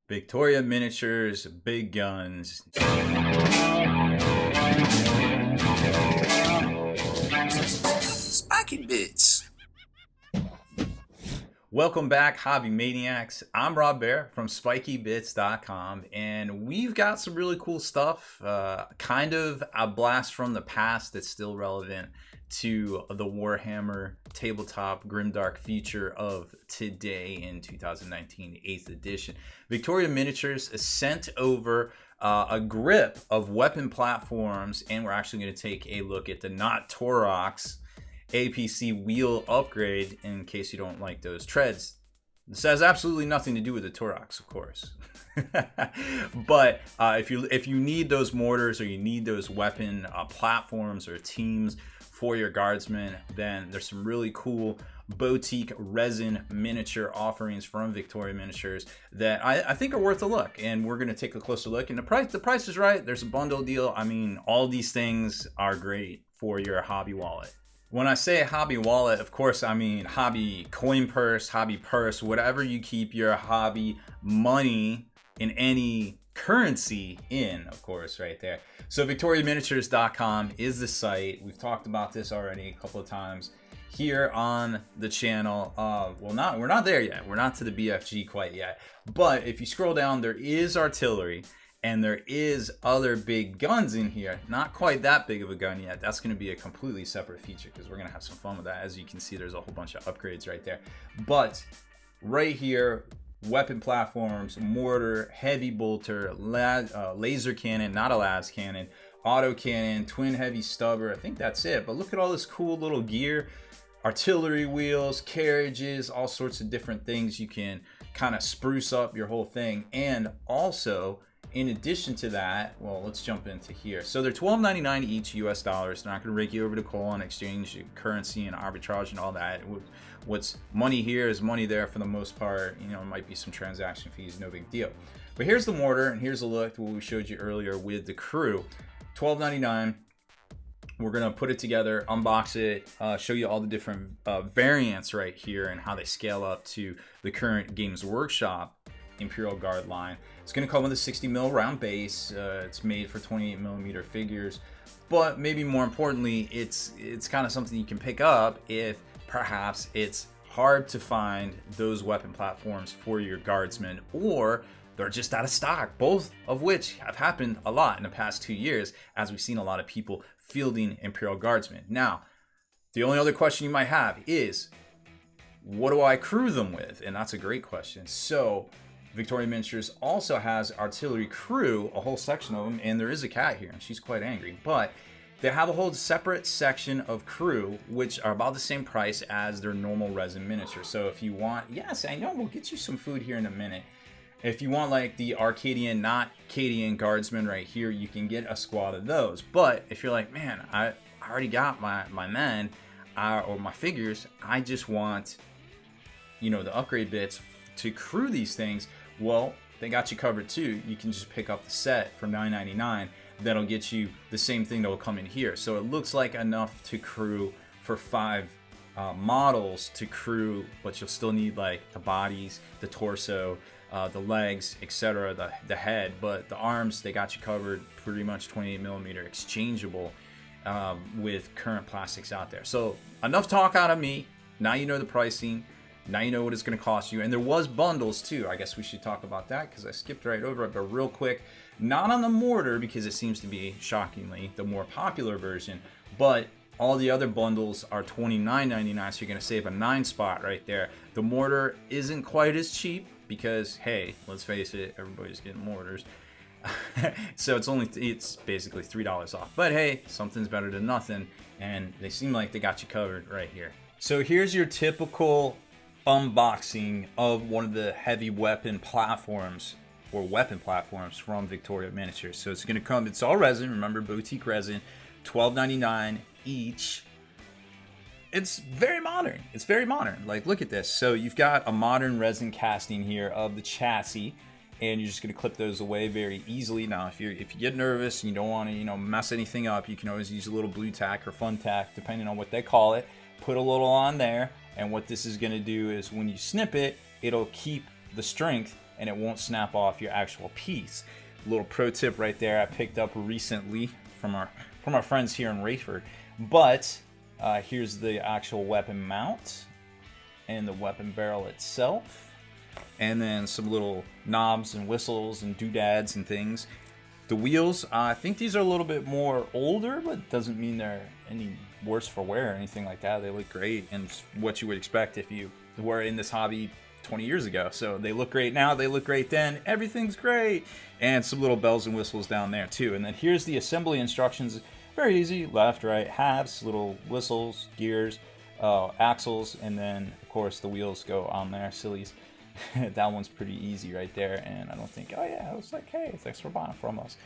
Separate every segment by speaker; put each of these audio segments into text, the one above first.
Speaker 1: Victoria Miniatures, big guns.
Speaker 2: Spiky bits.
Speaker 1: Welcome back, Hobby Maniacs. I'm Rob Baer from SpikyBits.com, and we've got some really cool stuff, kind of a blast from the past that's still relevant to the Warhammer tabletop grimdark feature of today in 2019 8th edition. Victoria Miniatures has sent over a grip of weapon platforms, and we're actually going to take a look at the Not Torox APC wheel upgrade in case you don't like those treads. This has absolutely nothing to do with the Torox, of course. But if you need those mortars or you need those weapon platforms or teams for your guardsmen, then there's some really cool boutique resin miniature offerings from Victoria Miniatures that I think are worth a look, and we're going to take a closer look. And the price is right. There's a bundle deal. I mean, all these things are great for your hobby wallet. When I say hobby wallet, of course, I mean hobby coin purse, hobby purse, whatever you keep your hobby money in any currency in, of course, right there. So VictoriaMiniatures.com is the site. We've talked about this already a couple of times here on the channel. We're not there yet. We're not to the BFG quite yet. But if you scroll down, there is artillery. And there is other big guns in here. Not quite that big of a gun yet. That's going to be a completely separate feature because we're going to have some fun with that. As you can see, there's a whole bunch of upgrades right there. But right here, weapon platforms, mortar, heavy bolter, laser cannon, not a las cannon, auto cannon, twin heavy stubber. I think that's it. But look at all this cool little gear. Artillery wheels, carriages, all sorts of different things. You can kind of spruce up your whole thing. And also, in addition to that, well, let's jump into here. So they're $12.99 each US dollars. They're not going to rake you over the coal on exchange currency and arbitrage and all that. What's money here is money there for the most part. You know, it might be some transaction fees, no big deal. But here's the mortar, and here's a look at what we showed you earlier with the crew. $12.99. We're going to put it together, unbox it, show you all the different variants right here and how they scale up to the current Games Workshop Imperial Guard line. It's going to come with a 60 mil round base. It's made for 28 millimeter figures, but maybe more importantly, it's kind of something you can pick up if perhaps it's hard to find those weapon platforms for your guardsmen, or they're just out of stock, both of which have happened a lot in the past 2 years as we've seen a lot of people fielding Imperial Guardsmen. Now, the only other question you might have is, what do I crew them with? And that's a great question. So Victoria Miniatures also has artillery crew, a whole section of them, and there is a cat here, and she's quite angry. But they have a whole separate section of crew, which are about the same price as their normal resin miniature. So if you want, yes, I know, we'll get you some food here in a minute. If you want like the Arcadian, not Cadian guardsmen right here, you can get a squad of those. But if you're like, man, I already got my men or my figures, I just want, you know, the upgrade bits to crew these things. Well, they got you covered too. You can just pick up the set for $9.99. That'll get you the same thing that will come in here. So it looks like enough to crew for 5 models to crew, but you'll still need like the bodies, the torso, the legs, etc., the head. But the arms, they got you covered, pretty much 28 millimeter exchangeable with current plastics out there. So enough talk out of me. Now you know the pricing. Now you know what it's going to cost you. And there was bundles too. I guess we should talk about that because I skipped right over it. But real quick, not on the mortar because it seems to be, shockingly, the more popular version. But all the other bundles are $29.99, so you're going to save a 9 spot right there. The mortar isn't quite as cheap because, hey, let's face it, everybody's getting mortars. So it's basically $3 off. But hey, something's better than nothing. And they seem like they got you covered right here. So here's your typical unboxing of one of the heavy weapon platforms or weapon platforms from Victoria Miniatures. So it's going to come, it's all resin, remember, boutique resin, $12.99 each. It's very modern. It's very modern. Like, look at this. So you've got a modern resin casting here of the chassis, and you're just going to clip those away very easily. Now, if you get nervous and you don't want to, mess anything up, you can always use a little blue tack or fun tack, depending on what they call it. Put a little on there, and what this is going to do is when you snip it, it'll keep the strength and it won't snap off your actual piece. Little pro tip right there I picked up recently from our friends here in Rayford. But here's the actual weapon mount and the weapon barrel itself, and then some little knobs and whistles and doodads and things. The wheels, I think these are a little bit more older, but doesn't mean they're any worse for wear or anything like that. They look great, and what you would expect if you were in this hobby 20 years ago. So they look great now, they look great then, everything's great. And some little bells and whistles down there too. And then here's the assembly instructions. Very easy, left, right, halves, little whistles, gears, axles, and then of course the wheels go on there, sillies. That one's pretty easy right there, and I don't think, oh yeah, I was like, hey, thanks for buying from us.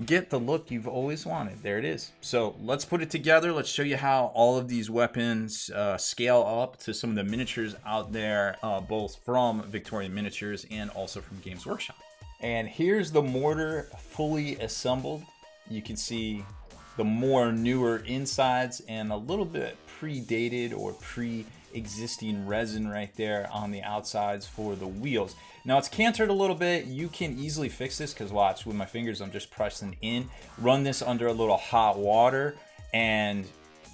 Speaker 1: Get the look you've always wanted. There it is. So let's put it together. Let's show you how all of these weapons scale up to some of the miniatures out there, both from Victorian Miniatures and also from Games Workshop. And here's the mortar fully assembled. You can see the more newer insides and a little bit predated or pre-existing resin right there on the outsides for the wheels. Now it's cantered a little bit. You can easily fix this because watch, with my fingers I'm just pressing in. Run this under a little hot water and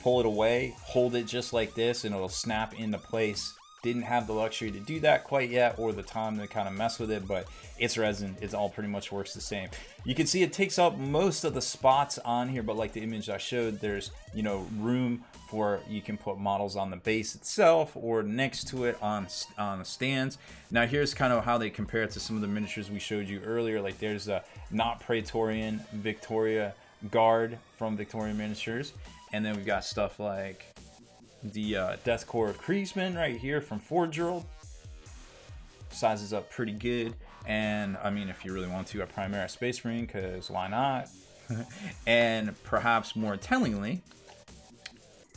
Speaker 1: pull it away. Hold it just like this and it'll snap into place. Didn't have the luxury to do that quite yet or the time to kind of mess with it, but it's resin. It all pretty much works the same. You can see it takes up most of the spots on here, but like the image I showed, there's, you know, room for, you can put models on the base itself or next to it on stands. Now here's kind of how they compare it to some of the miniatures we showed you earlier. Like there's a not Praetorian Victoria Guard from Victorian Miniatures, and then we've got stuff like the Death Corps of Kriegsmen right here from Forge World. Sizes up pretty good, and I mean, if you really want to, a Primera Space Marine, because why not? And perhaps more tellingly,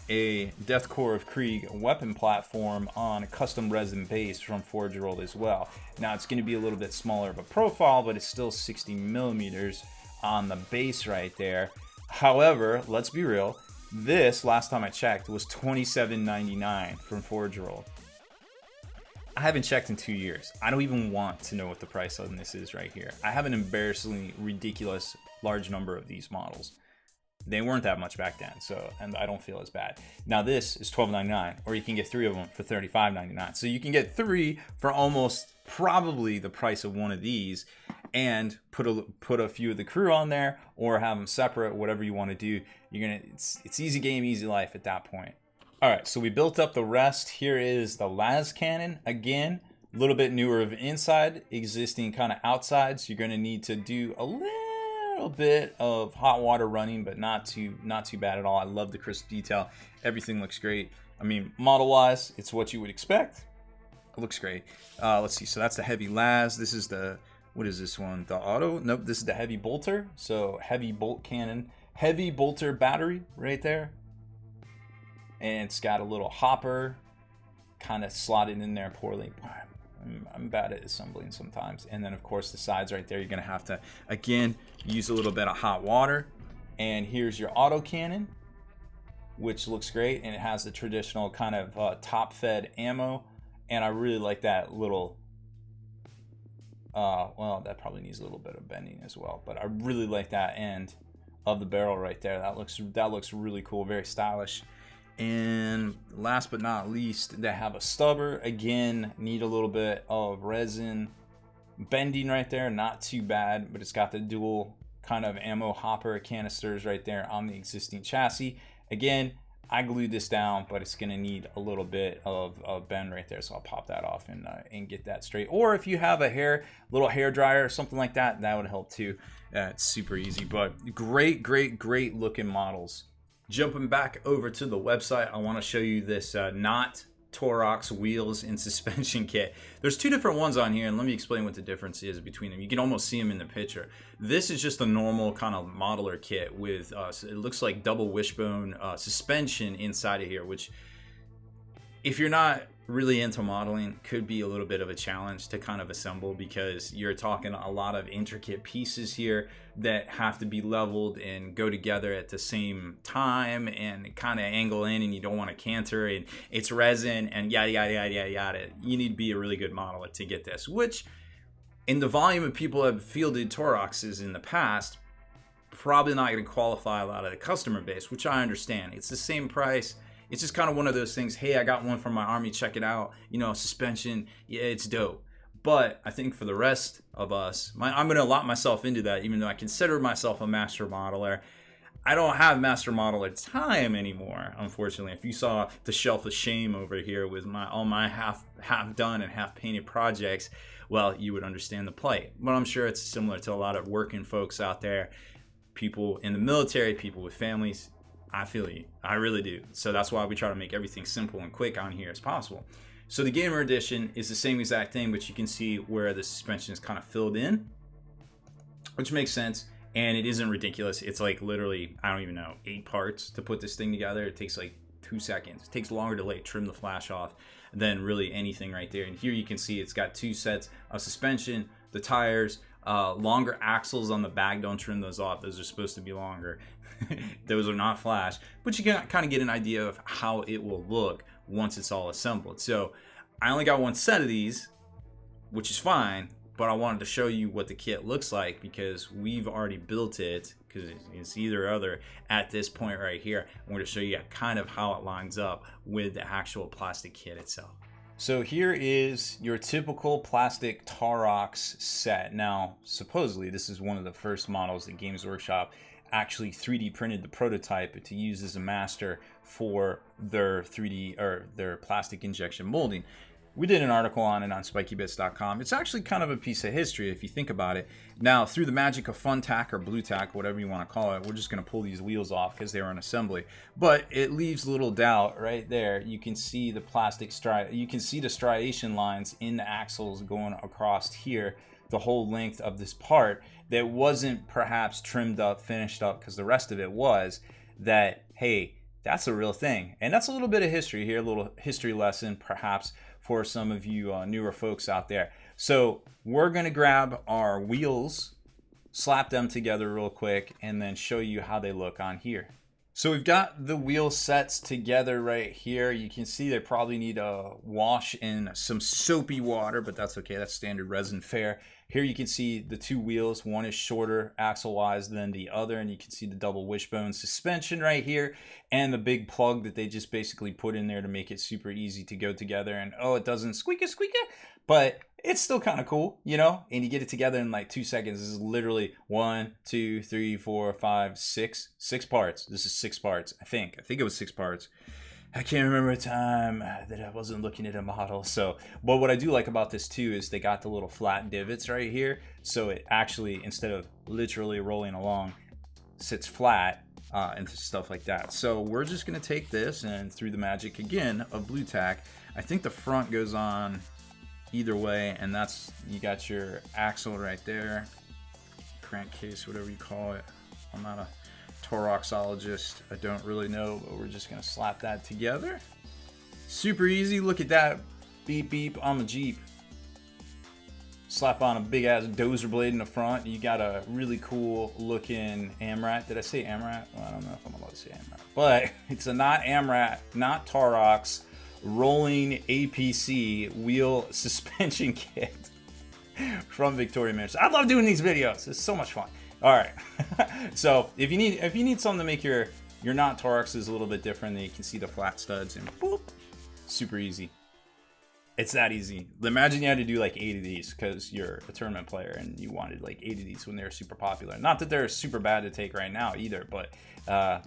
Speaker 1: a Death Corps of Krieg weapon platform on a custom resin base from Forge World as well. Now it's going to be a little bit smaller of a profile, but it's still 60 millimeters on the base right there. However, let's be real, this, last time I checked, was $27.99 from Forge World. I haven't checked in 2 years. I don't even want to know what the price on this is right here. I have an embarrassingly ridiculous large number of these models. They weren't that much back then, so, and I don't feel as bad. Now this is $12.99, or you can get 3 of them for $35.99. So you can get 3 for almost probably the price of one of these, and put a few of the crew on there, or have them separate, whatever you want to do. It's easy game, easy life at that point. All right, so we built up the rest. Here is the las cannon. Again, a little bit newer of inside, existing kind of outsides. You're going to need to do a little bit of hot water running, but not too bad at all. I love the crisp detail. Everything looks great. I mean, model wise, it's what you would expect. It looks great. Let's see. So that's the heavy las. This is the, what is this one? The auto? Nope, this is the heavy bolter. So heavy bolt cannon, heavy bolter battery right there. And it's got a little hopper kind of slotted in there poorly. I'm bad at assembling sometimes. And then of course the sides right there, you're gonna have to, again, use a little bit of hot water. And here's your auto cannon, which looks great. And it has the traditional kind of top fed ammo. And I really like that little, well, that probably needs a little bit of bending as well, but I really like that end of the barrel right there. That looks really cool, very stylish. And last but not least, they have a stubber. Again, need a little bit of resin bending right there, not too bad, but it's got the dual kind of ammo hopper canisters right there on the existing chassis. Again, I glued this down, but it's gonna need a little bit of bend right there, so I'll pop that off and get that straight. Or if you have a little hair dryer or something like that, that would help too. It's super easy, but great looking models. Jumping back over to the website, I want to show you this not Torox wheels and suspension kit. There's 2 different ones on here, and let me explain what the difference is between them. You can almost see them in the picture. This is just a normal kind of modeler kit with it looks like double wishbone suspension inside of here, which if you're not really into modeling, could be a little bit of a challenge to kind of assemble, because you're talking a lot of intricate pieces here that have to be leveled and go together at the same time and kind of angle in, and you don't want to canter, and it's resin and yada yada yada yada yada. You need to be a really good modeler to get this, which And the volume of people that have fielded Toroxes in the past, probably not going to qualify a lot of the customer base, which I understand. It's the same price. It's just kind of one of those things. Hey, I got one from my army. Check it out. You know, suspension. Yeah, it's dope. But I think for the rest of us, I'm going to lock myself into that, even though I consider myself a master modeler. I don't have master modeler time anymore, unfortunately. If you saw the shelf of shame over here with all my half done and half painted projects, well, you would understand the plight. But I'm sure it's similar to a lot of working folks out there, people in the military, people with families. I feel you. I really do. So that's why we try to make everything simple and quick on here as possible. So the Gamer Edition is the same exact thing, but you can see where the suspension is kind of filled in, which makes sense. And it isn't ridiculous. It's like literally, I don't even know, 8 parts to put this thing together. It takes like 2 seconds. It takes longer to like trim the flash off than really anything right there. And here you can see it's got 2 sets of suspension, the tires, longer axles on the back. Don't trim those off. Those are supposed to be longer. Those are not flash. But you can kind of get an idea of how it will look once it's all assembled. So I only got 1 set of these, which is fine. But I wanted to show you what the kit looks like because we've already built it, because it's either or other at this point right here. I'm going to show you kind of how it lines up with the actual plastic kit itself. So here is your typical plastic Torox set. Now, supposedly this is one of the first models that Games Workshop actually 3D printed the prototype to use as a master for their 3D or their plastic injection molding. We did an article on it on spikybits.com. It's actually kind of a piece of history if you think about it. Now, through the magic of fun tack or blue tack, whatever you want to call it, we're just going to pull these wheels off because they were in assembly. But it leaves little doubt right there. You can see the plastic you can see the striation lines in the axles going across here, the whole length of this part that wasn't perhaps trimmed up, finished up, because the rest of it was that, hey, that's a real thing. And that's a little bit of history here, a little history lesson perhaps for some of you newer folks out there. So we're gonna grab our wheels, slap them together real quick, and then show you how they look on here. So we've got the wheel sets together right here. You can see they probably need a wash in some soapy water, but that's okay, that's standard resin fare. Here you can see the 2 wheels. One is shorter axle-wise than the other, and you can see the double wishbone suspension right here, and the big plug that they just basically put in there to make it super easy to go together. And oh, it doesn't squeak, but it's still kind of cool, you know? And you get it together in like 2 seconds. This is literally 1, 2, 3, 4, 5, 6 parts. This is 6 parts, I think it was 6 parts. I can't remember a time that I wasn't looking at a model. So, but what I do like about this too is they got the little flat divots right here. So it actually, instead of literally rolling along, sits flat and stuff like that. So we're just gonna take this and through the magic again of blue tack, I think the front goes on either way, and that's, you got your axle right there, crankcase, whatever you call it. I'm not a Toroxologist, I don't really know, but we're just gonna slap that together. Super easy. Look at that, beep beep on the Jeep. Slap on a big ass dozer blade in the front. You got a really cool looking AMRAT. Did I say AMRAT? Well, I don't know if I'm allowed to say AMRAT, but it's a not AMRAT, not Torox rolling APC wheel suspension kit from Victoria Miniatures. I love doing these videos. It's so much fun. All right. So if you need something to make your not Toroxes a little bit different, then you can see the flat studs and boop, super easy. It's that easy. Imagine you had to do like 8 of these because you're a tournament player and you wanted like 8 of these when they were super popular. Not that they're super bad to take right now either, but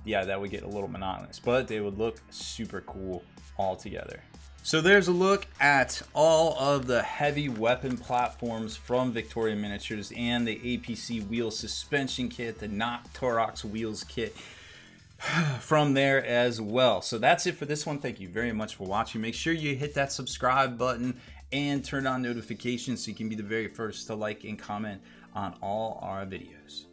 Speaker 1: yeah, that would get a little monotonous, but they would look super cool all together. So there's a look at all of the heavy weapon platforms from Victoria Miniatures and the APC wheel suspension kit, the not Torox wheels kit from there as well. So that's it for this one. Thank you very much for watching. Make sure you hit that subscribe button and turn on notifications so you can be the very first to like and comment on all our videos.